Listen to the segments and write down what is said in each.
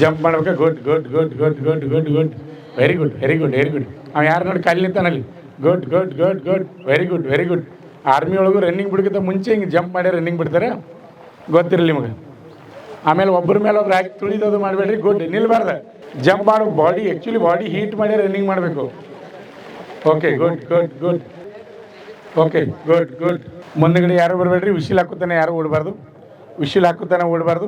Jump ಮಾಡ್ಬೇಕು. Good good good good good good good very good very good very good. ಅವ ಯಾರು ನೋಡಿ ಕಲ್ಲಿ ನಿಂತಾನಲ್ಲಿ. Good good good good very good very good. Army ಒಳಗೂ running ಬಿಡ್ಕಿಂತ ಮುಂಚೆ ಹಿಂಗೆ ಜಂಪ್ ಮಾಡಿ ರನ್ನಿಂಗ್ ಬಿಡ್ತಾರೆ, ಗೊತ್ತಿರಲಿ ನಿಮಗೆ. ಆಮೇಲೆ ಒಬ್ಬರ ಮೇಲೆ ಒಬ್ರು ಹಾಕಿ ತುಳಿದೋದು ಮಾಡಬೇಡ್ರಿ. ಗುಡ್, ನಿಲ್ಬಾರ್ದು, ಜಂಪ್ ಮಾಡೋ ಬಾಡಿ ಆ್ಯಕ್ಚುಲಿ ಬಾಡಿ ಹೀಟ್ ಮಾಡಿ ರನ್ನಿಂಗ್ ಮಾಡಬೇಕು. Okay good good good okay good good. ಮುಂದಗಡೆ ಯಾರು ಬರಬೇಡ್ರಿ. ವಿಶಿಲ್ ಹಾಕುತ್ತಾನೆ ಯಾರು ಓಡಬಾರ್ದು. ವಿಶಿಲ್ ಹಾಕುತ್ತಾನೆ ಓಡಬಾರ್ದು.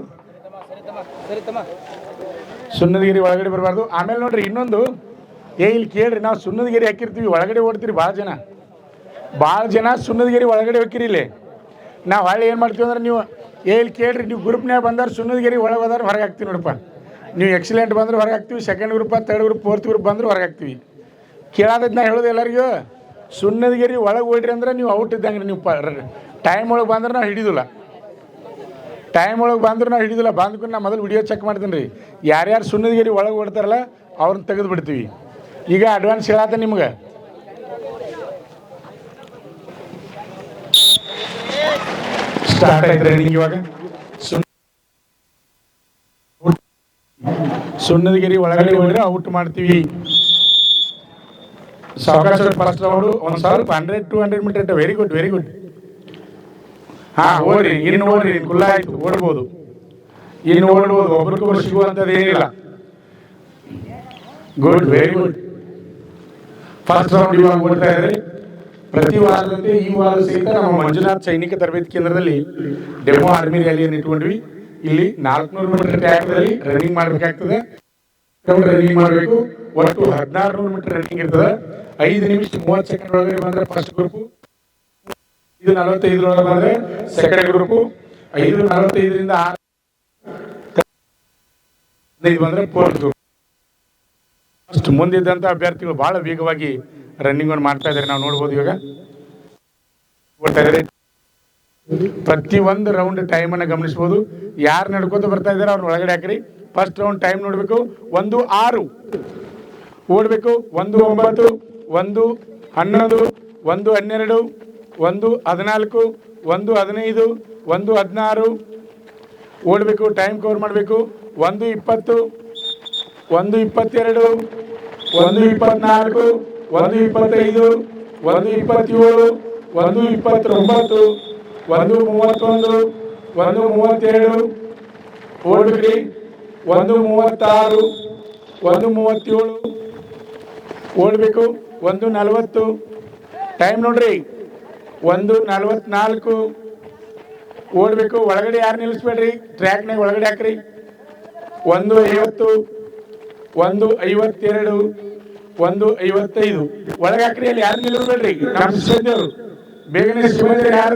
ಸುಣ್ಣದಗಿರಿ ಒಳಗಡೆ ಬರಬಾರ್ದು. ಆಮೇಲೆ ನೋಡ್ರಿ ಇನ್ನೊಂದು, ಇಲ್ಲಿ ಕೇಳ್ರಿ, ನಾವು ಸುಣ್ಣದಗಿರಿ ಹಾಕಿರ್ತೀವಿ, ಒಳಗಡೆ ಓಡ್ತೀರಿ ಭಾಳ ಜನ ಸುಣ್ಣದಗಿರಿ ಒಳಗಡೆ ಹೋಗಿರಿ. ಇಲ್ಲಿ ನಾವು ಹೊಳ್ಳಿ ಏನು ಮಾಡ್ತೀವಿ ಅಂದ್ರೆ, ನೀವು ಇಲ್ಲಿ ಕೇಳ್ರಿ, ನೀವು ಗ್ರೂಪ್ನಾಗ ಬಂದಾರ ಸುಣ್ಣದಗಿರಿ ಒಳಗೆ ಹೋದಾರ ಹೊರಗೆ ಹಾಕ್ತೀವಿ ನೋಡಪ್ಪ. ನೀವು ಎಕ್ಸಲೆಂಟ್ ಬಂದ್ರೆ ಹೊರಗೆ ಹಾಕ್ತೀವಿ, second group, third group, fourth group ಬಂದ್ರೆ ಹೊರಗೆ ಹಾಕ್ತೀವಿ. ಕೇಳೋದಕ್ಕೆ ನಾ ಹೇಳೋದು ಎಲ್ಲರಿಗೂ, ಸುಣ್ಣದಗಿರಿ ಒಳಗೆ ಓಡ್ರಿ ಅಂದ್ರೆ ನೀವು ಔಟ್ ಇದ್ದಂಗೆ. ನೀವು ಟೈಮ್ ಒಳಗೆ ಬಂದ್ರೆ ನಾವು ಹಿಡಿದಿಲ್ಲ, ಟೈಮ್ ಒಳಗೆ ಬಂದ್ರೆ ನಾವು ಹಿಡಿದಿಲ್ಲ. ಬಂದ್ಕೊಂಡು ನಾ ಮೊದಲು ವಿಡಿಯೋ ಚೆಕ್ ಮಾಡ್ತೀನಿ ರೀ. ಯಾರ್ಯಾರು ಸುಣ್ಣದಗಿರಿ ಒಳಗೆ ಓಡ್ತಾರಲ್ಲ ಅವ್ರನ್ನ ತೆಗೆದು ಬಿಡ್ತೀವಿ. ಈಗ ಅಡ್ವಾನ್ಸ್ ಹೇಳತ್ತೆ ನಿಮ್ಗೆ. ಸ್ಟಾರ್ಟ್ ಆಯ್ತು ರನ್ನಿಂಗ್. ಇವಾಗ ಸುಣ್ಣದಗಿರಿ ಒಳಗಡೆ ಹೋದ್ರೆ ಔಟ್ ಮಾಡ್ತೀವಿ. ಸಾವಕಾಶ ಫಸ್ಟ್ ರೌಂಡು ಒಂದು ಸ್ವಲ್ಪ 100-200 meter. Very good very good. ಹಾಂ ಓಡ್ರಿ, ಇನ್ನು ಓಡ್ರಿ, ಕುಲ್ಲ ಆಯ್ತು, ಓಡ್ಬೋದು, ಇನ್ನು ಓಡ್ಬೋದು. ಒಬ್ರಿಗೊಬ್ರು ಸಿಗುವಂಥದ್ದು ಏನಿಲ್ಲ. Good very good. First round ಇವಾಗ ಓಡ್ತಾ ಇದ್ರೆ, ಪ್ರತಿ ವಾರದಂತೆ ಈ ವಾರ ಸಹಿತ ನಮ್ಮ ಮಂಜುನಾಥ್ ಸೈನಿಕ ತರಬೇತಿ ಕೇಂದ್ರದಲ್ಲಿ ಡೆಮೋ ಆರ್ಮಿ ರ್ಯಾಲಿಯನ್ನು ಇಟ್ಕೊಂಡ್ವಿ. ಇಲ್ಲಿ 400 ಮೀಟರ್ ಟ್ರ್ಯಾಕ್ದಲ್ಲಿ ರನ್ನಿಂಗ್ ಮಾಡಬೇಕಾಗ್ತದೆ. ರನ್ನಿಂಗ್ ಮಾಡಬೇಕು. ಒಟ್ಟು 1600 ಮೀಟರ್ ರನ್ನಿಂಗ್ ಇರ್ತದೆ. 5 ನಿಮಿಷ 30 ಸೆಕೆಂಡ್ ಒಳಗಡೆ ಬಂದರೆ ಫಸ್ಟ್ ಗ್ರೂಪು, 5:45 ಒಳಗೆ ಬಂದರೆ ಸೆಕೆಂಡ್ ಗ್ರೂಪು, 5:45ರಿಂದ 6:15 ಬಂದರೆ ಫೋರ್ತ್ ಗ್ರೂಪ್. ಅಷ್ಟು ಮುಂದಿದ್ದಂಥ ಅಭ್ಯರ್ಥಿಗಳು ಭಾಳ ವೇಗವಾಗಿ ರನ್ನಿಂಗ್ ಅನ್ನು ಮಾಡ್ತಾ ಇದ್ದಾರೆ, ನಾವು ನೋಡ್ಬೋದು. ಇವಾಗ ಓಡ್ತಾ ಇದ್ದಾರೆ. ಪ್ರತಿಯೊಂದು ರೌಂಡ್ ಟೈಮನ್ನು ಗಮನಿಸ್ಬೋದು. ಯಾರು ನಡ್ಕೋತ ಬರ್ತಾ ಇದ್ದಾರೆ ಅವ್ರನ್ನ ಒಳಗಡೆ ಹಾಕ್ರಿ. ಫಸ್ಟ್ ರೌಂಡ್ ಟೈಮ್ ನೋಡಬೇಕು. 1:06 ಓಡಬೇಕು. 1:09, 1:11, 1:12, 1:14, 1:15, 1:16 ಓಡಬೇಕು. ಟೈಮ್ ಕವರ್ ಮಾಡಬೇಕು. 1:20, 1:22, 1:24, 1:25, 1:27, 1:29, 1:31, 1:32 ಓಡ್ಬೇಕ್ರಿ. 1:36, 1:37 ಓಡಬೇಕು. 1:40 ಟೈಮ್ ನೋಡ್ರಿ. 1:44 ಓಡಬೇಕು. ಒಳಗಡೆ ಯಾರು ನಿಲ್ಲಿಸ್ಬೇಡ್ರಿ, ಟ್ರ್ಯಾಕ್ನಾಗ ಒಳಗಡೆ ಹಾಕ್ರಿ. 1:50, 1:52, 1:55 ಒಳಗೆ ಹಾಕ್ರಿ. ಅಲ್ಲಿ ಯಾರು ನಿಲ್ಲಿಸ್ಬೇಡ್ರಿ. ನಮ್ಮ ಸಿಬ್ಬಂದಿಯವರು ಬೇಗನೆ ಸಿಬ್ಬಂದಿ ಯಾರು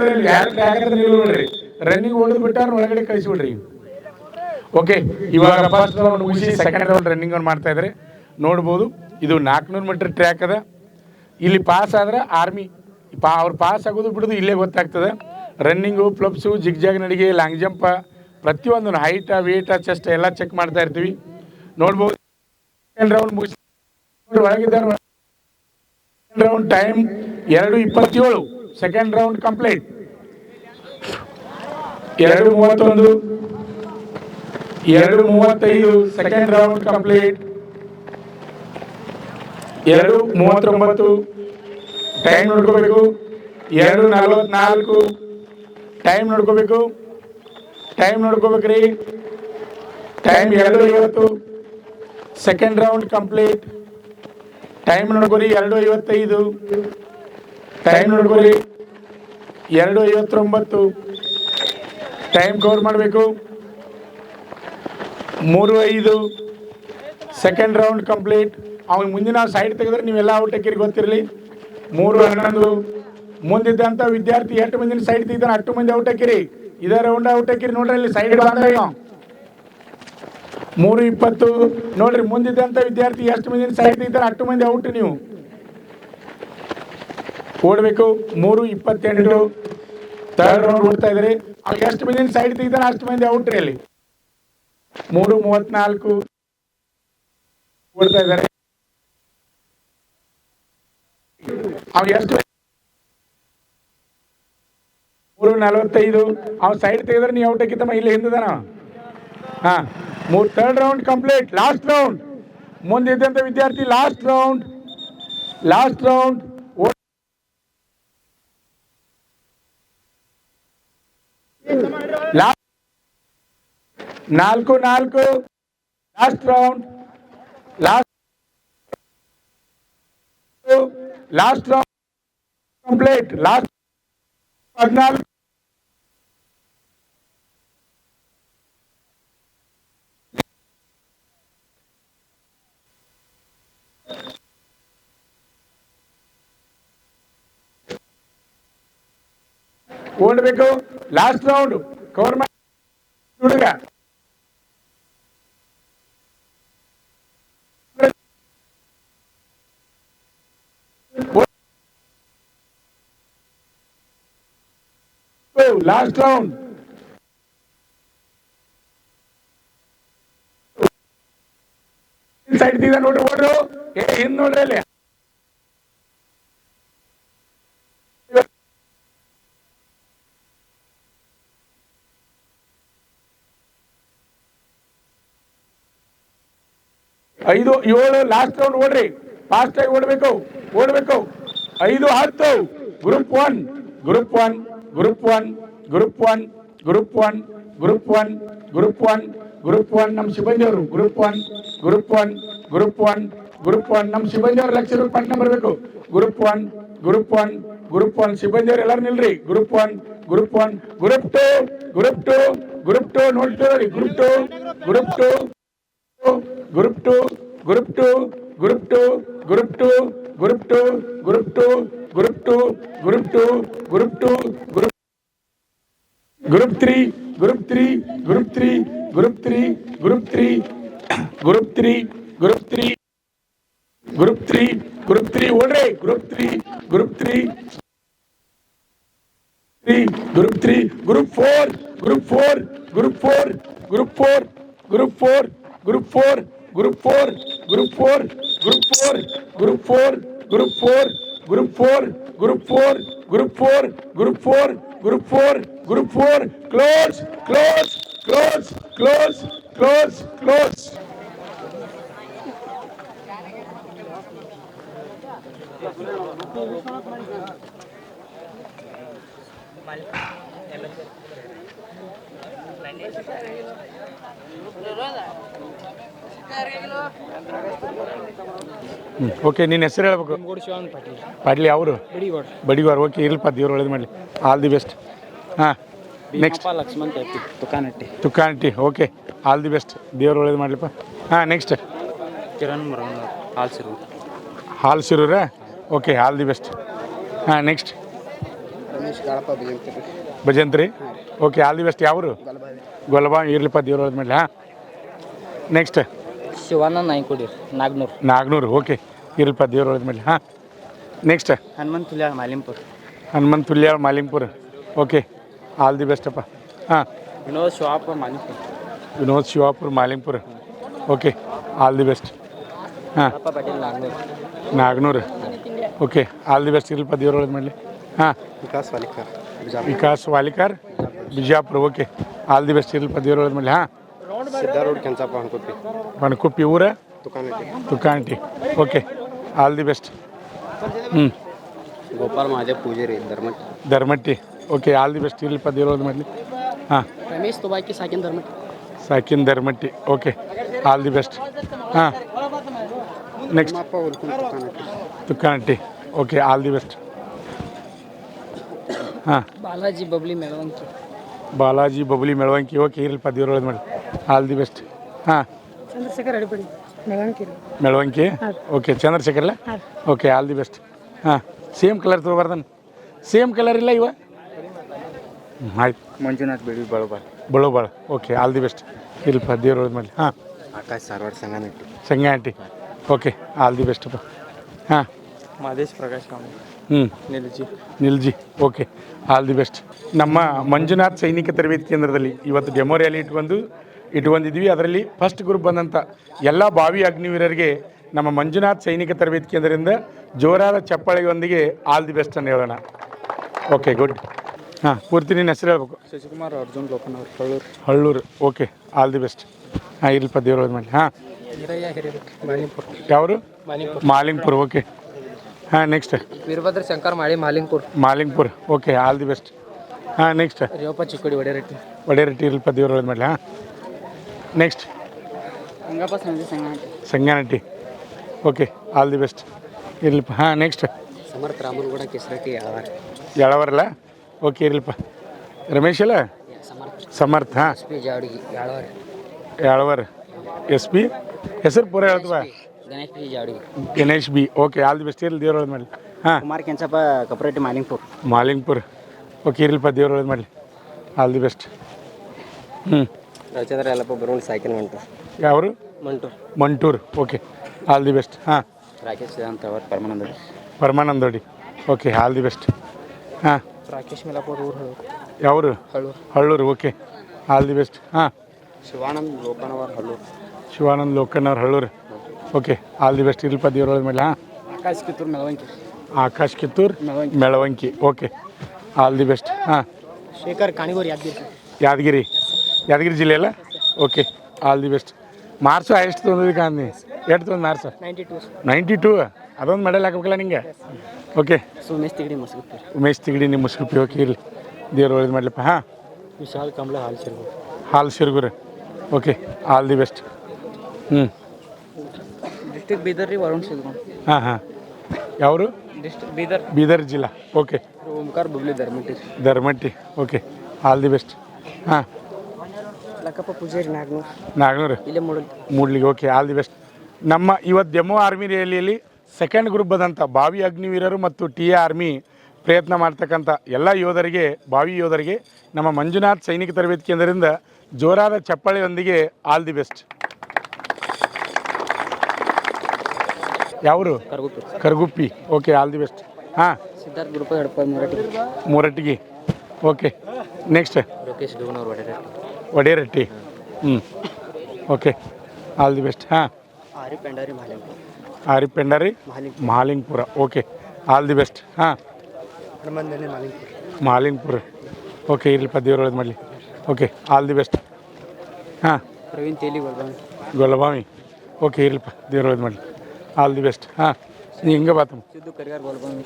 ಟ್ರ್ಯಾಕ್ ಹತ್ರ ನಿಲ್ಬೇಡ್ರಿ. ರನ್ನಿಂಗ್ ಓಡಿದ್ ಬಿಟ್ಟಾರ ಒಳಗಡೆ ಕಳಿಸ್ಬಿಡ್ರಿ. ಓಕೆ, ಇವಾಗ ಫಸ್ಟ್ ರೌಂಡ್ ಮುಗಿಸಿ ಸೆಕೆಂಡ್ ರೌಂಡ್ ರನ್ನಿಂಗ್ ಅನ್ನು ಮಾಡ್ತಾ ಇದ್ದಾರೆ, ನೋಡ್ಬೋದು. ಇದು 400 ಮೀಟರ್ ಟ್ರ್ಯಾಕ್ ಅದ. ಇಲ್ಲಿ ಪಾಸ್ ಆದ್ರೆ ಆರ್ಮಿ ಅವ್ರು ಪಾಸ್ ಆಗೋದು ಬಿಡೋದು ಇಲ್ಲೇ ಗೊತ್ತಾಗ್ತದೆ. ರನ್ನಿಂಗು, ಫ್ಲಪ್ಸು, ಜಿಗ್ಜಾಗ್ ನಡಿಗೆ, ಲಾಂಗ್ ಜಂಪ, ಪ್ರತಿಯೊಂದು ಹೈಟ, ವೇಟ, ಚೆಸ್ಟ್ ಎಲ್ಲ ಚೆಕ್ ಮಾಡ್ತಾ ಇರ್ತೀವಿ, ನೋಡ್ಬೋದು. ಸೆಕೆಂಡ್ ರೌಂಡ್ ಮುಗಿಸಿ ಒಳಗಿದ್ದಾರೆ. Round time 2:27. Second round complete. 2:31, 2:35 second round complete. 2:39 time ನೋಡ್ಕೋಬೇಕು. 2:44 ಟೈಮ್ ನೋಡ್ಕೋಬೇಕು. ಟೈಮ್ ನೋಡ್ಕೋಬೇಕ್ರಿ. Time 2:50 second round complete. Time ನೋಡ್ಕೊರಿ. 2:55 ಟೈಮ್ ನೋಡ್ಕೊರಿ. 2:59 ಟೈಮ್ ಕವರ್ ಮಾಡಬೇಕು. 3:05 ಸೆಕೆಂಡ್ ರೌಂಡ್ ಕಂಪ್ಲೀಟ್. ಅವ್ನಿಗೆ ಮುಂದೆ ನಾವು ಸೈಡ್ ತೆಗೆದ್ರೆ ನೀವೆಲ್ಲ ಔಟ್ ಹಾಕಿರಿ, ಗೊತ್ತಿರಲಿ. 3:11 ಮುಂದಿದ್ದಂಥ ವಿದ್ಯಾರ್ಥಿ ಎಷ್ಟು ಮಂದಿನ ಸೈಡ್ ತೆಗಿತಾನೆ ಅಷ್ಟು ಮಂದಿ ಔಟ್ ಹಾಕಿರಿ. ಇದೇ ರೌಂಡ್ ಔಟ್ ಹಾಕಿರಿ. ನೋಡ್ರಿ ಅಲ್ಲಿ ಸೈಡ್ ಬಂದಾಗ 3:20 ನೋಡ್ರಿ, ಮುಂದಿದ್ದಂಥ ವಿದ್ಯಾರ್ಥಿ ಎಷ್ಟು ಮಂದಿನ ಸೈಡ್ ತೆಗಿತಾನೆ ಅಷ್ಟು ಮಂದಿ ಔಟ್. ನೀವು ಓಡಬೇಕು. 3:28 ಥರ್ಡ್ ರೌಂಡ್ ಓಡ್ತಾ ಇದ್ದಾರೆ. ಅವ್ರು ಎಷ್ಟು ಮಂದಿನ ಸೈಡ್ ತೆಗಿತಾನೆ ಅಷ್ಟು ಮಂದಿ ಔಟ್ ರೀ. ಅಲ್ಲಿ 3:34 ಓಡ್ತಾ ಇದ್ದಾರೆ. ಅವ್ರು ಎಷ್ಟು 3:45 ಅವ್ನು ಸೈಡ್ ತೆಗೆದ್ರೆ ನೀವು ಔಟ್ ಹಾಕಿತ್ತಮ್ಮ, ಇಲ್ಲಿ ಹಿಂದದಾನ. ಹಾಂ third round complete. Last round. ಮುಂದಿದ್ದಂಥ ವಿದ್ಯಾರ್ಥಿ ಲಾಸ್ಟ್ ರೌಂಡ್. ನಾಲ್ಕು last round. Last round complete. Last 14. ಓಡಬೇಕು. ಲಾಸ್ಟ್ ರೌಂಡ್ ಕವರ್ ಮಾಡಿ ಹುಡುಗ. Last round. ಸೈಡ್ ನೋಡ್ರಿ ಓಡ್ರು. ಹಿಂದ್ ನೋಡ್ರಿ ಅಲ್ಲಿ. ಐದು 7 ಲಾಸ್ಟ್ ರೌಂಡ್ ಓಡ್ರಿ. ಫಾಸ್ಟ್ ಆಗಿ ಓಡಬೇಕು. 5 10. ಗ್ರೂಪ್ ಒನ್ ನಮ್ಮ ಸಿಬ್ಬಂದಿ ಅವರು. ಗ್ರೂಪ್ ಒನ್ ನಮ್ಮ ಸಿಬ್ಬಂದಿ ಅವರು ಲಕ್ಷ ರೂಪಾಯಿ ಪಟ್ನ ಬರಬೇಕು. ಗ್ರೂಪ್ ಒನ್ ಸಿಬ್ಬಂದಿ ಅವರು ಎಲ್ಲರೂ ನಿಲ್ರಿ. ಗ್ರೂಪ್ ಒನ್ ಗ್ರೂಪ್ ಟು ನೋಡ್ತೀರಿ. ಗ್ರೂಪ್ ತ್ರೀ ಓಡ್ರಿ. Group four. ಕ್ಲೋಸ್. ಓಕೆ, ನಿನ್ನ ಹೆಸರು ಹೇಳ್ಬೇಕು. ಪಾಟೀಲ್ ಅವರು ಬಡಿವಾರ್. ಓಕೆ, ಇರಲ್ಪ, ದೇವ್ರು ಒಳ್ಳೇದು ಮಾಡಲಿ. All the best. ಹಾಂ, next Lakshman Tukkanatti. Okay, all the best, ದೇವ್ರು ಒಳ್ಳೇದು ಮಾಡಲಿಪ್ಪ. ಹಾಂ, next Kiran Hal Sirur. Okay, all the best. ಹಾಂ, next Bhajantri. Okay, all the best. ಯಾವರು? ಗೊಲಬಾವಿ. ಇರ್ಲಿಪ್ಪ, ದೇವ್ರು ಒಳ್ಳೇದು ಮಾಡಲಿ. ಹಾಂ, ನೆಕ್ಸ್ಟ್ ಶಿವಾನಂದ್ ನಾಯ್ಕೋಡಿ ನಾಗ್ನೂರು. ಓಕೆ, ಇರ್ಲಿಪ್ಪ, ದೇವ್ರು ಒಳ್ಳೇದು ಮಾಡಲಿ. ಹಾಂ, next Hanumant Tulyal Malimpura. Okay, all the best ಅಪ್ಪ. ಹಾಂ, Vinod Shivapura Malimpura. Okay, all the best. ಹಾಂ, Nagnur. Okay, all the best. ಇರ್ಲಿಪ್ಪ, ದೇವ್ರು ಒಳ್ಳೇದು ಮಾಡಲಿ. ಹಾಂ, Vikas Valikar Bijapur. Okay, all the best. ಇರ್ಲಿಪ್ಪ, ದೇವ್ರು ಒಳ್ಳೇದು ಮಾಡಲಿ. ಹಾಂ, ಬನಕುಪ್ಪಿ ಊರ Tukanatti. Okay, all the best. Gopal Mahadev Pujari Dharmatti. Okay, all the best. ಇರ್ಲಿಪ್ಪ, ದೇವ್ರು ಒಳ್ಳೇದು ಮಾಡಲಿ. ಹಾಂ, ರಮೇಶ್ ತುಬಾಕಿ ಸಾಕಿನ್ Dharmatti. Okay, all the best. ಹಾಂ, next Tukanatti. Okay, all the best. ಹಾಂ, ಬಾಲಾಜಿ ಬಬ್ಲಿ ಮೆಳವಂಕಿ. ಓಕೆ, ಇರಲ್ಪ, ದೇವ್ರು ಒಳ್ಳೇದು ಮಾಡಿ. All the best. ಹಾಂ, ಚಂದ್ರಶೇಖರ್ ಅಡಿಪಡಿ ಮೆಳವಂಕಿ. ಓಕೆ, ಚಂದ್ರಶೇಖರ್ಲ. Okay, all the best. ಹಾಂ, ಸೇಮ್ ಕಲರ್ ತೊಗೊಬಾರ್ದನ್. ಸೇಮ್ ಕಲರ್ ಇಲ್ಲ ಇವ. ಆಯ್ತು. Manjunath Balobal. Okay, all the best. ಇರಲ್ಪ, ದೇವ್ರು ಒಳ್ಳೇದು ಮಾಡಲಿ. ಹಾಂ, Akash Saravad Sanganti. Okay, all the best ಅಪ್ಪ. ಹಾಂ, Madesh Prakash Nilji. Okay, all the best. ನಮ್ಮ ಮಂಜುನಾಥ್ ಸೈನಿಕ ತರಬೇತಿ ಕೇಂದ್ರದಲ್ಲಿ ಇವತ್ತು ಡೆಮೋ ರ್ಯಾಲಿ ಇಟ್ಕೊಂಡಿದ್ವಿ. ಅದರಲ್ಲಿ ಫಸ್ಟ್ ಗ್ರೂಪ್ ಬಂದಂಥ ಎಲ್ಲ ಭಾವಿ ಅಗ್ನಿವೀರರಿಗೆ ನಮ್ಮ ಮಂಜುನಾಥ್ ಸೈನಿಕ ತರಬೇತಿ ಕೇಂದ್ರದಿಂದ ಜೋರಾದ ಚಪ್ಪಾಳೆಯೊಂದಿಗೆ ಆಲ್ ದಿ ಬೆಸ್ಟ್ ಅನ್ನು ಹೇಳೋಣ. Okay, good. ಹಾಂ, ಪೂರ್ತಿ ನಿನ್ನ ಹೆಸರು ಹೇಳ್ಬೇಕು. Shashikumar Arjun Lokan Hallur. Okay, all the best. ಹಾಂ ಇರ್ಲಿಪ್ಪ ದೇವ್ರ ಒಳ್ಳೇದು ಮಾಡಲಿ. ಹಾಂ ಯಾವರು ಮಾಲಿಂಗ್ಪುರ್ ಓಕೆ. ಹಾಂ next Veerabhadra Shankar Mali Malingpur. Malingpur okay all the best. ಹಾಂ ನೆಕ್ಸ್ಟ್ ರೇವಪ್ಪ ಚಿಕ್ಕೋಡಿ ಒಡೆರೆಟ್ಟಿ. ಒಡೆರೆಟ್ಟಿ ಇರ್ಲಿಪ್ಪ ದೇವ್ರ ಒಳ್ಳೇದು ಮಾಡಲಿ. ಹಾಂ next Hangappa Sanganatti okay all the best ಇರ್ಲಿಪ್ಪ. ಹಾಂ ನೆಕ್ಸ್ಟ್ ಸಮರ್ಥ ರಾಮನಗೌಡ ಕೆಸರಟ್ಟಿ ಯಾವಾರ ಯಾಳವರಲ್ಲ ಓಕೆ ಇರ್ಲಿಪ್ಪ. ರಮೇಶ್ ಅಲ್ಲ ಸಮರ್ಥ. ಹಾಂ SP Javadigi Yalavara Yalavar S P ಹೆಸರು ಪೂರ ಹೇಳ್ತವ Ganesh P Javadigi. Ganesh B okay all the best ಇರಲಿ ದೇವ್ರ ಒಳ್ಳೇದು ಮಾಡಲಿ. ಹಾಂ ಕುಮಾರ್ ಕೆಂಚಪ್ಪ ಕಪ್ರೆಟ್ಟಿ ಮಾಲಿಂಗ್ಪುರ್. ಮಾಲಿಂಗ್ಪುರ್ ಓಕೆ ಇರ್ಲಿಪ್ಪ ದೇವ್ರ ಒಳ್ಳೇದು ಮಾಡಲಿ ಆಲ್ ದಿ ಬೆಸ್ಟ್. ಹ್ಞೂ ರವಿಚಂದ್ರ ಯಲ್ಲಪ್ಪ ಬರೋಣ ಸಾಯ್ಕಿನ ಮಂಟೂರ್. ಯಾವರು Mantur Mantur okay all the best. ಹಾಂ ರಾಕೇಶ್ ಸಿದ್ಧಾಂತ ಅವರ್ Paramananda. Paramanandodi okay all the best. ಹಾಂ ರಾಕೇಶ್ ಮಿಲಾಪುರ್ ಊರು ಯಾವರು Hallur. Hallur okay all the best. ಹಾಂ Shivanand Lokanavar Hallur. Shivanand Lokannavar Hallur okay all the best ಇರ್ಲಿಪ್ಪ ದೇವ್ರ ಒಳ್ಳೇದು ಮಾಡಲಿ. ಹಾಂ Akash Kittur Melavanki. Akash Kittur Melavanki okay all the best. ಹಾಂ ಶೇಖರ್ ಕಾಣಿಗೋರಿ ಯಾದಗಿರಿ ಯಾದಗಿರಿ ಜಿಲ್ಲೆ ಅಲ್ಲ okay all the best. Marks ಎಷ್ಟು ತೊಗೊಂಡಿದ್ದಿ ಕಾಂತಿ ಎಷ್ಟು ತೊಗೊಂಡು ಮಾರ್ಕ್ಸು 92 ಅದೊಂದು ಮೆಡಲ್ ಹಾಕಬೇಕಲ್ಲ ನಿಂಗೆ ಓಕೆ. ಉಮೇಶ್ ತಿಗಡಿ ಮಸ್ಗುಪ್ಪಿ. ಉಮೇಶ್ ತಿಗಡಿ ನಿಮ್ಮ ಮುಸ್ಕುಪ್ಪಿ ಓಕೆ ಇರಲಿ ದೇವ್ರ ಒಳ್ಳೇದು ಮಾಡಲಿಪ್ಪ. ಹಾಂ ವಿಶಾಲ್ ಕಂಬ್ಳೆ ಹಾಲ್ Sirgur. Hal Sirgur okay all the best. ಹ್ಞೂ ಡಿಸ್ಟ್ರಿಕ್ಟ್ ಬೀದರ್ ರೀ ವರುಣ್ ಸಿದ್ಗೋನ್. ಹಾಂ ಹಾಂ ಯಾವರು ಡಿಸ್ಟ್ರಿಕ್ಟ್ ಬೀದರ್ ಬೀದರ್ ಜಿಲ್ಲಾ okay Omkar Bubli Dharmatti. Dharmatti okay all the best. ಹಾಂ ಲಕ್ಕಪ್ಪ ಪೂಜಾರಿ ನಾಗ್ನೂರು. ನಾಗನೂರು ಇಲ್ಲೇ ಮೂಡಲ್ ಮೂಡ್ಲಿಗೆ ಓಕೆ ಆಲ್ ದಿ ಬೆಸ್ಟ್. ನಮ್ಮ ಇವತ್ತು ಜಮ್ಮು ಆರ್ಮಿ ರ್ಯಾಲಿಯಲ್ಲಿ ಸೆಕೆಂಡ್ ಗ್ರೂಪ್ ಬಂದಂಥ ಬಾವಿ ಅಗ್ನಿವೀರರು ಮತ್ತು ಟಿ ಆರ್ಮಿ ಪ್ರಯತ್ನ ಮಾಡ್ತಕ್ಕಂಥ ಎಲ್ಲ ಯೋಧರಿಗೆ ಬಾವಿ ಯೋಧರಿಗೆ ನಮ್ಮ ಮಂಜುನಾಥ್ ಸೈನಿಕ ತರಬೇತಿ ಕೇಂದ್ರದಿಂದ ಜೋರಾದ ಚಪ್ಪಾಳೆಯೊಂದಿಗೆ ಆಲ್ ದಿ ಬೆಸ್ಟ್. ಯಾವರು Karguppi okay all the best. ಹಾಂ ಸಿದ್ಧಾರ್ಥ ಗುರುಪ ಎಡಪ ಮೂರಟ್ಟಿಗೆ ಓಕೆ ನೆಕ್ಸ್ಟ್ ಲೋಕೇಶ್ ಡೂನವ್ರು ಒಡೆರೆಟ್ಟಿ. ಒಡೆರೆಟ್ಟಿ ಹ್ಞೂ ಓಕೆ ಆಲ್ ದಿ ಬೆಸ್ಟ್. ಹಾಂ Ari Pendari Malingpur. Arif Pendari Malingpur okay all the best. ಹಾಂ ಹನುಮಂದನೆ ಮಾಲಿಂಗ್ಪುರ್. ಮಾಲಿಂಗ್ಪುರ ಓಕೆ ಇರ್ಲಿಪ್ಪ ದೇವ್ರ ಒಳ್ಳೇದು ಮಾಡಲಿ ಓಕೆ ಆಲ್ ದಿ ಬೆಸ್ಟ್. ಹಾಂ ಪ್ರವೀಣ್ ತೇಲಿ ಗೊಲ್ಬಾವಿ. ಗೊಲಬಾವಿ ಓಕೆ ಇರ್ಲಿಪ್ಪ ದೇವ್ರ ಒಳ್ಳೇದು ಮಾಡಲಿ ಆಲ್ ದಿ ಬೆಸ್ಟ್. ಹಾಂ ನೀ ಹಿಂಗೆ ಬಾತಮ್ಮ ಸಿದ್ದು ಕರಿಗಾರ್ ಗೊಲ್ಬಾವಿ.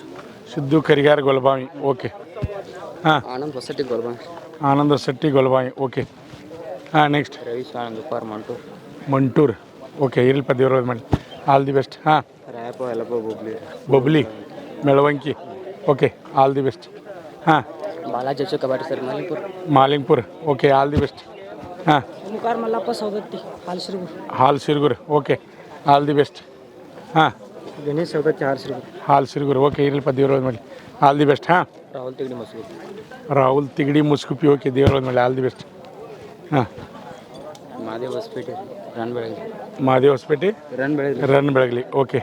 ಸಿದ್ದು ಕರಿಗಾರ ಗೊಲಬಾವಿ ಓಕೆ. ಹಾಂ ಆನಂದ್ ಹೊಸಟ್ಟಿ ಗೊಲ್ಬಾವಿ. ಆನಂದ ಶೆಟ್ಟಿ ಗೊಲಬಾವಿ ಓಕೆ. ಹಾಂ ನೆಕ್ಸ್ಟ್ ರವಿ ಆನಂದ್ ಉಪ್ಪಾರ್ ಮಂಟೂರ್. ಮಂಟೂರ್ ಓಕೆ ಇರ್ಲಿಪ್ಪ ದೇವ್ರ ಒಳ್ಳೇದು ಮಾಡಲಿ ಆಲ್ ದಿ ಬೆಸ್ಟ್. ಹಾಂ Rayappa Yallappa Bubli. Bobli Melavanki okay all the best. ಹಾಂ Balaji Ashok Kabati sir Malingpur. Malingpur okay all the best. ಹಾಂ Mukhar Mallappa Saundatti Hal Sirgur. Hal Sirgur okay all the best. ಹಾಂ ಗಣೇಶ್ ಸೌದತ್ತಿ ಹಾಲ್ ಸಿರ್ಗೂರು. ಹಾಲ್ ಸಿರ್ಗುರು ಓಕೆ ಇರ್ಲಿಪ್ಪ ದೇವ್ರ ಒಳ್ಳೇದು ಮಾಡಲಿ ಆಲ್ ದಿ ಬೆಸ್ಟ್. ಹಾಂ ರಾಹುಲ್ ತಿಗಡಿ ಮಸ್ಗುಪ್ಪಿ. ರಾಹುಲ್ ತಿಗಡಿ ಮುಸ್ಕುಪ್ಪಿ ಓಕೆ ದೇವ್ರ ಒಳ್ಳೇದು ಮಾಡಲಿ ಆಲ್ ದಿ ಬೆಸ್ಟ್. ಹಾಂ Madev Hosapete Ranna Belagali. Madev Hosapete Ranna Belagali. Ranna Belagali okay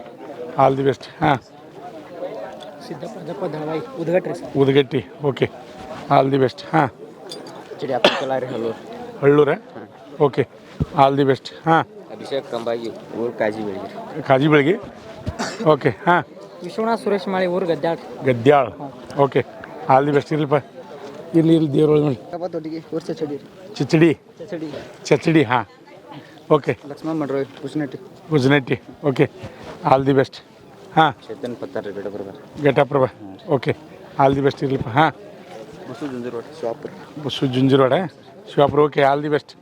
all the best. ಹಾಂ Siddappa Dalavayi Udgatri sir. Udagatti okay all the best. ಹಾಂ ಚಿಡಿ ಅಪ್ಪ ಕಲಾರಿ Hallur. Hallur okay all the best. ಹಾಂ ಅಭಿಷೇಕ್ ಕಂಬಾಗಿ ಊರು ಕಾಜಿ ಬೆಳಗಿರಿ. ಕಾಜಿ ಬೆಳಗ್ಗೆ ಓಕೆ. ಹಾಂ ವಿಶ್ವನಾಥ್ ಸುರೇಶ್ ಮಾಳಿ ಊರು ಗದ್ದಾಳ್. Gadyal okay all the best ಇರ್ಲಿಪ್ಪ ಇರ್ಲಿ ಇರ್ಲಿ ದೇವ್ರ ಒಳಗೆ ಮಾಡಿ ದೊಡ್ಡಿಗೆ ಊರು ಚಚಡಿ. ಚಿಚಡಿ ಚಚಡಿ ಚಚಡಿ ಹಾಂ ಓಕೆ ಲಕ್ಷ್ಮಣ್ ಮಡ್ರೋಯ್ Kusnatti. Gujanatti okay all the best. ಹಾಂ Chetan Pattar Gadabardar. Ghataprabha okay all the best ಇರ್ಲಿಪ್ಪ. ಹಾಂ Basu Junjurod Shivapura. Basu Junjuroda Shivapura okay all the best.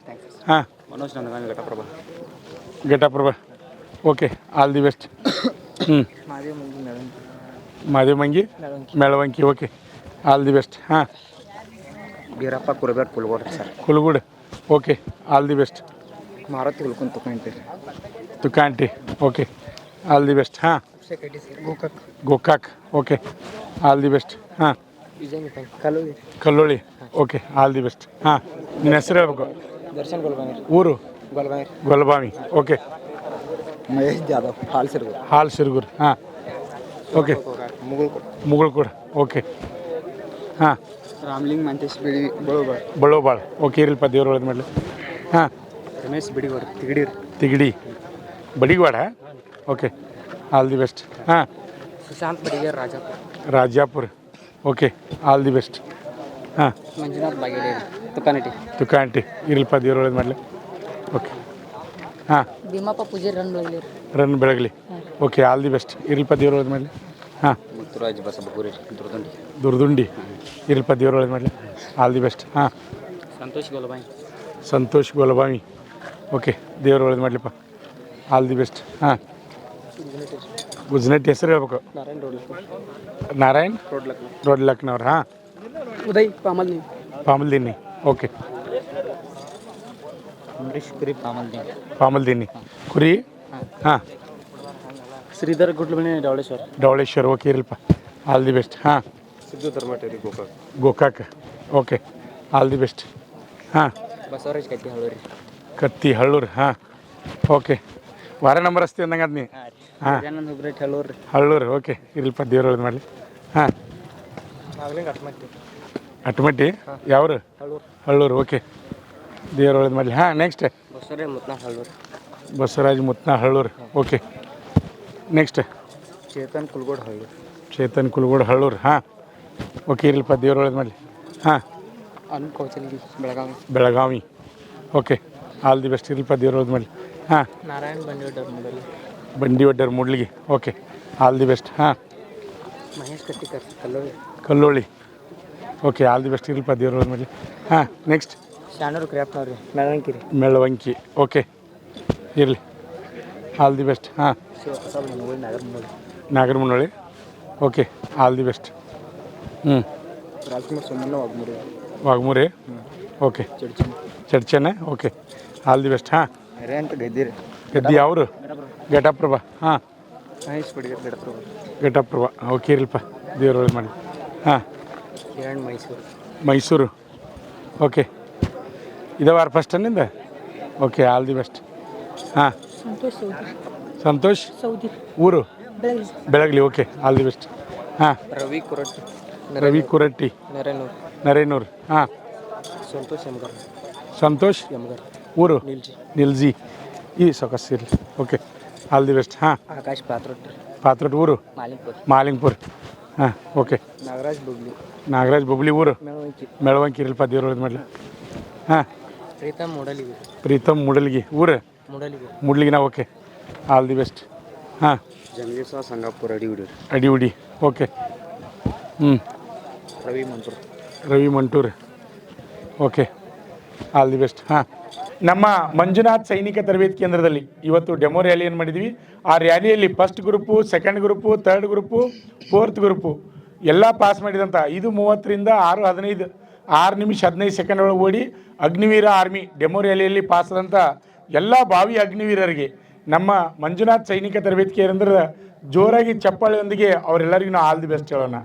ಹಾಂ Manoj Nandagami Ghataprabha. Ghataprabha okay all the best. ಹ್ಞೂ Madev Mangi Melavanki. Madev Mangi Melavanki okay all the best. ಹಾಂ Beerappa Kuraber Pulgod sir. Kulgud okay all the best. Maruti Hulkond ತುಕಂತೀರಿ. Tukanti okay all the best. ಹಾಂ Gokak. Gokak okay all the best. ಹಾಂ Vijay Mithai Kalluri. Kalloli okay all the best. ಹಾಂ ನಿನ್ನ ಹೆಸರು ಹೇಳ್ಬೇಕು. ದರ್ಶನ್ ಗೊಲ್ಬಾವಿ. ಊರು ಗೊಲ್ಬಾವಿ. ಗೊಲಬಾವಿ ಓಕೆ ಮಹೇಶ್ ಜಾಧವ್ ಹಾಲ್ ಸಿರ್ಗೂರು. ಹಾಲ್ ಸಿರ್ಗುರ್ ಹಾಂ ಓಕೆ ಮುಗುಳ್ಕೋಡ್ ಓಕೆ. ಹಾಂ ರಾಮ್ಲಿಂಗ್ ಮಂತೇಶ್ ಬಿಡಿ ಬಳೋಬಾಳ್. ಬಳ್ಳೋಬಾಳ್ ಓಕೆ ಇರ್ಲಿಪ್ಪ ದೇವ್ರ ಒಳ್ಳೇದು ಮಾಡಲಿ. ಹಾಂ ರಮೇಶ್ ಬಿಡಿಗೋಡ್ ತಿಗಡೀರ್. Tigadi Badigavad okay all the best. ಹಾಂ Sushant Badiger Rajapura. Rajapura okay all the best. ಹಾಂ ಮಂಜುನಾಥ್ ಬಾಗೇಡಿ ತುಕಾನಟಿ. ತುಕಾಂಟಿ ಇರ್ಲಿಪ್ಪ ದೇವ್ರ ಒಳ್ಳೇದು ಮಾಡಲಿ ಓಕೆ. ಹಾಂ Bheemappa Pujari Ranna Ranna Belagali okay all the best ಇರ್ಲ್ಪ ದೇವ್ರ ಒಳಗೆ ಮಾಡಲಿ ಹಾಂ ಮುತ್ತುರಾಜ್ ಬಸಬಗೂರಿ ದುರ್ದಂಡಿ ದುರ್ದುಂಡಿ ಇರ್ಲ್ಪ ದೇವ್ರ ಒಳಗೆ ಮಾಡಲಿ ಆಲ್ ದಿ ಬೆಸ್ಟ್ ಹಾಂ ಸಂತೋಷ್ ಗೋಲಬಾಯಿ ಸಂತೋಷ್ ಗೋಲಬಾವಿ ಓಕೆ ದೇವ್ರ ಒಳಗೆ ಮಾಡಲಿಪ್ಪ ಆಲ್ ದಿ ಬೆಸ್ಟ್ ಹಾಂ ಗುಜ್ನಟ್ ಹೆಸರು ಹೇಳ್ಬೇಕು ನಾರಾಯಣ್ ರೋಡ್ ನಾರಾಯಣ್ ರೋಡ್ ಲಕ್ನ ರೋಡ್ ಲಕ್ನವ್ರು ಹಾಂ ಉದಯ್ ಪಾಮಲ್ ನೀವು ಪಾಮಲ್ದಿನ್ನಿ ಓಕೆ ಅಂಬರೀಶ್ ಕುರಿ ಪಾಮಲ್ ನೀವು ಪಾಮಲ್ದಿನ್ನಿ ಕುರಿ ಹಾಂ ಶ್ರೀಧರ್ ಗುಡ್ಲಮನೆ ಡವಳೇಶ್ವರ್ ಡವಳೇಶ್ವರ್ ಓಕೆ ಇರಲ್ಪ ಆಲ್ ದಿ ಬೆಸ್ಟ್ ಹಾಂ Siddu Dharmateri Gokak Gokak okay all the best ಹಾಂ ಬಸವರಾಜ್ ಕತ್ತಿ ಹಳ್ಳೂರಿ ಕತ್ತಿ ಹಳ್ಳೂರು ಹಾಂ ಓಕೆ ವಾರ ನಂಬರ್ ಅಸ್ತಿ ಅಂದಂಗೆ ಅದ್ನಿ ಹಾಂ ಗಜಾನಂದ ಹುಬ್ರೇಟ್ ಹಳ್ಳೂರಿ ಹಳ್ಳೂರು ಓಕೆ ಇರಲ್ಪ ದೇವ್ರ ಒಳಗೆ ಮಾಡಲಿ ಹಾಂ ನಾಗಲಿಂಗ್ ಅಟ್ಮಟ್ಟಿ ಅಟ್ಮಟ್ಟಿ ಯಾವ್ರು ಹಳ್ಳೂರು ಹಳ್ಳೂರು ಓಕೆ ದೇವ್ರ ಒಳಗೆ ಮಾಡಲಿ ಹಾಂ next Basavaraj Mutna Hallur Basavaraj Mutna Hallur okay next Chetan Kulgod Hallur Chetan Kulgod Hallur ಹಾಂ ಓಕೆ ಇರಲ್ಪ ದೇವ್ರ ಒಳಗೆ ಮಾಡಲಿ ಹಾಂ Anup Kauchalgi Belagavi Belagavi okay all the best ಇರಲ್ಪ ದೇವ್ರ ಒಳಗೆ ಮಾಡಲಿ ಹಾಂ ನಾರಾಯಣ್ ಬಂಡಿವಡ್ಡರ್ ಮೊದಲು ಬಂಡಿ ಒಡ್ಡರ್ ಮುಡ್ಲಿಗೆ ಓಕೆ ಆಲ್ ದಿ ಬೆಸ್ಟ್ ಹಾಂ ಮಹೇಶ್ ಕಟ್ಟಿಕರ್ ಕಲ್ಲೂರಿ Kalloli okay all the best ಇರಲ್ಪ ದೇವ್ರ ಒಳಗೆ ಮಾಡಲಿ ಹಾಂ ನೆಕ್ಸ್ಟ್ ಶಾನೂರು ಕ್ರ್ಯಾಪ್ನವ್ರಿ ಮೆಳವಂಕಿರಿ ಮೆಳವಂಕಿ ಓಕೆ ಇರಲಿ ಆಲ್ ದಿ ಬೆಸ್ಟ್ ಹಾಂ Shivaprasad Managoli Nagaramunnoli Nagaramunnoli okay all the best ಹ್ಞೂ Rajkumar Somanna Waghmuri Waghmuri okay Chadchan Chadchan okay all the best ಹಾಂ ಅಂತ ಗದ್ದಿರಿ ಗದ್ದಿ ಅವರು ಘಟಪ್ರಭಾ ಹಾಂ ಮಹೇಶ್ ಬಡಿಗರ್ ಗಡಪ್ರಭ ಘಟಪ್ರಭಾ ಓಕೆ ಇರಲ್ಪ ದೇವ್ರೊಳಗೆ ಮಾಡಿ ಹಾಂ ಕಿರಣ್ ಮೈಸೂರು ಮೈಸೂರು ಓಕೆ ಇದವಾರ ಫಸ್ಟ್ ಅನ್ನಿಂದ ಓಕೆ ಆಲ್ ದಿ ಬೆಸ್ಟ್ ಹಾಂ ಸಂತೋಷ್ ಸೌದಿ ಊರು ಬೆಳಗ್ಲಿ ಓಕೆ ಆಲ್ ದಿ ಬೆಸ್ಟ್ ಹಾಂ ರವಿ ಕುರಟ್ಟಿ ರವಿ ಕುರಟ್ಟಿ ನರೇನೂರು ನರೇನೂರು ಹಾಂ ಸಂತೋಷ್ ಯಮಗರ್ ಸಂತೋಷ್ ಯಮಗರ್ ಊರು ನಿಲ್ಜಿ ನಿಲ್ಜಿ ಈ ಸೊಕಸ್ ಇರಲಿ ಓಕೆ ಆಲ್ ದಿ ಬೆಸ್ಟ್ ಹಾಂ ಆಕಾಶ್ ಪಾತ್ರೊಟ್ಟಿ ಪಾತ್ರೋಟ್ ಊರು ಮಾಲಿಂಪುರ್ ಮಾಲಿಂಗ್ಪುರ್ ಹಾಂ ಓಕೆ ನಾಗರಾಜ್ ಬುಗ್ಲಿ ನಾಗರಾಜ್ ಬೊಬ್ಲಿ ಊರು ಮೆಳವಂಕಿ ಮೆಳವಂಕಿ ಇರಲ್ಪ ದೇವ್ರೊಳಗೆ ಮಾಡಲಿ ಹಾಂ ಪ್ರೀತಮ್ ಮೂಡಲಿಗಿ ಪ್ರೀತಮ್ ಮುಡಲ್ಗಿ ಊರು ಮೂಡಲಿಗಿ ಮುಡ್ಲಿಗಿನ ಓಕೆ ಆಲ್ ದಿ ಬೆಸ್ಟ್ ಹಾಂ ಜಂಗೀರ್ಸ ಸಂಗಾಪುರ್ ಅಡಿ ಹುಡುಗರು ಅಡಿ ಉಡಿ ಓಕೆ ಹ್ಞೂ Ravi Mantur Ravi Mantur okay all the best ಹಾಂ ನಮ್ಮ ಮಂಜುನಾಥ್ ಸೈನಿಕ ತರಬೇತಿ ಕೇಂದ್ರದಲ್ಲಿ ಇವತ್ತು ಡೆಮೋ ರ್ಯಾಲಿಯನ್ನು ಮಾಡಿದ್ವಿ ಆ ರ್ಯಾಲಿಯಲ್ಲಿ first group second group third group fourth group ಎಲ್ಲ ಪಾಸ್ ಮಾಡಿದಂಥ 5:30ರಿಂದ 6:15 6 ನಿಮಿಷ 15 ಸೆಕೆಂಡ್ ಒಳಗೆ ಓಡಿ ಅಗ್ನಿವೀರ ಆರ್ಮಿ ಡೆಮೋ ರ್ಯಾಲಿಯಲ್ಲಿ ಪಾಸ್ ಆದಂಥ ಎಲ್ಲ ಭಾವಿ ಅಗ್ನಿವೀರರಿಗೆ ನಮ್ಮ ಮಂಜುನಾಥ್ ಸೈನಿಕ ತರಬೇತಿ ಕೇಂದ್ರದ ಜೋರಾಗಿ ಚಪ್ಪಾಳೆಯೊಂದಿಗೆ ಅವರೆಲ್ಲರಿಗೂ ನಾವು ಆಲ್ ದಿ ಬೆಸ್ಟ್ ಹೇಳೋಣ.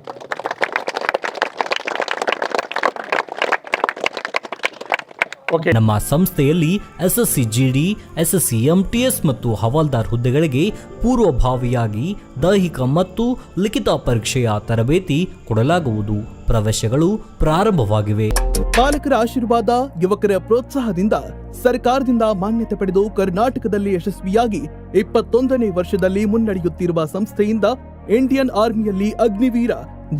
ನಮ್ಮ ಸಂಸ್ಥೆಯಲ್ಲಿ ಎಸ್ಎಸ್ಸಿ ಜಿಡಿ, ಎಸ್ಎಸ್ಸಿ ಎಂಟಿಎಸ್ ಮತ್ತು ಹವಾಲ್ದಾರ್ ಹುದ್ದೆಗಳಿಗೆ ಪೂರ್ವಭಾವಿಯಾಗಿ ದೈಹಿಕ ಮತ್ತು ಲಿಖಿತ ಪರೀಕ್ಷೆಯ ತರಬೇತಿ ಕೊಡಲಾಗುವುದು. ಪ್ರವೇಶಗಳು ಪ್ರಾರಂಭವಾಗಿವೆ. ಪಾಲಕರ ಆಶೀರ್ವಾದ, ಯುವಕರ ಪ್ರೋತ್ಸಾಹದಿಂದ ಸರ್ಕಾರದಿಂದ ಮಾನ್ಯತೆ ಪಡೆದು ಕರ್ನಾಟಕದಲ್ಲಿ ಯಶಸ್ವಿಯಾಗಿ 21ನೇ ವರ್ಷದಲ್ಲಿ ಮುನ್ನಡೆಯುತ್ತಿರುವ ಸಂಸ್ಥೆಯಿಂದ ಇಂಡಿಯನ್ ಆರ್ಮಿಯಲ್ಲಿ Agniveer,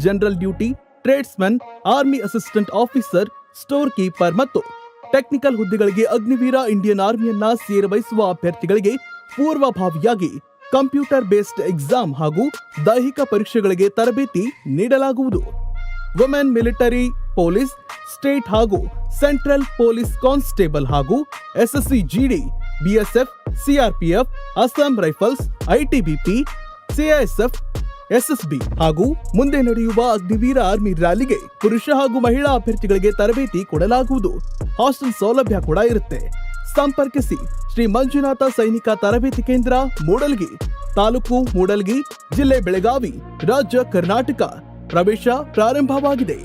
general duty, tradesman, army assistant officer, store keeper ಮತ್ತು ಟೆಕ್ನಿಕಲ್ ಹುದ್ದೆಗಳಿಗೆ ಅಗ್ನಿವೀರ ಇಂಡಿಯನ್ ಆರ್ಮಿಯನ್ನ ಸೇರಬಯಸುವ ಅಭ್ಯರ್ಥಿಗಳಿಗೆ ಪೂರ್ವಭಾವಿಯಾಗಿ ಕಂಪ್ಯೂಟರ್ ಬೇಸ್ಡ್ ಎಕ್ಸಾಮ್ ಹಾಗೂ ದೈಹಿಕ ಪರೀಕ್ಷೆಗಳಿಗೆ ತರಬೇತಿ ನೀಡಲಾಗುವುದು. ವುಮೆನ್ ಮಿಲಿಟರಿ, ಪೊಲೀಸ್, ಸ್ಟೇಟ್ ಹಾಗೂ ಸೆಂಟ್ರಲ್ ಪೊಲೀಸ್ ಕಾನ್ಸ್ಟೇಬಲ್ ಹಾಗೂ SSC GD, BSF, CRPF, Assam Rifles, ITBP, CISF, SSB ಹಾಗೂ ಮುಂದೆ ನಡೆಯುವ ಅಗ್ನಿವೀರ ಆರ್ಮಿ ರ್ಯಾಲಿಗೆ ಪುರುಷ ಹಾಗೂ ಮಹಿಳಾ ಅಭ್ಯರ್ಥಿಗಳಿಗೆ ತರಬೇತಿ ಕೊಡಲಾಗುವುದು. ಹಾಸ್ಟೆಲ್ ಸೌಲಭ್ಯ ಕೂಡ ಇರುತ್ತೆ. ಸಂಪರ್ಕಿಸಿ ಶ್ರೀ ಮಂಜುನಾಥ ಸೈನಿಕ ತರಬೇತಿ ಕೇಂದ್ರ, ಮೂಡಲ್ಗಿ, ತಾಲೂಕು ಮೂಡಲ್ಗಿ, ಜಿಲ್ಲೆ ಬೆಳಗಾವಿ, ರಾಜ್ಯ ಕರ್ನಾಟಕ. ಪ್ರವೇಶ ಪ್ರಾರಂಭವಾಗಿದೆ.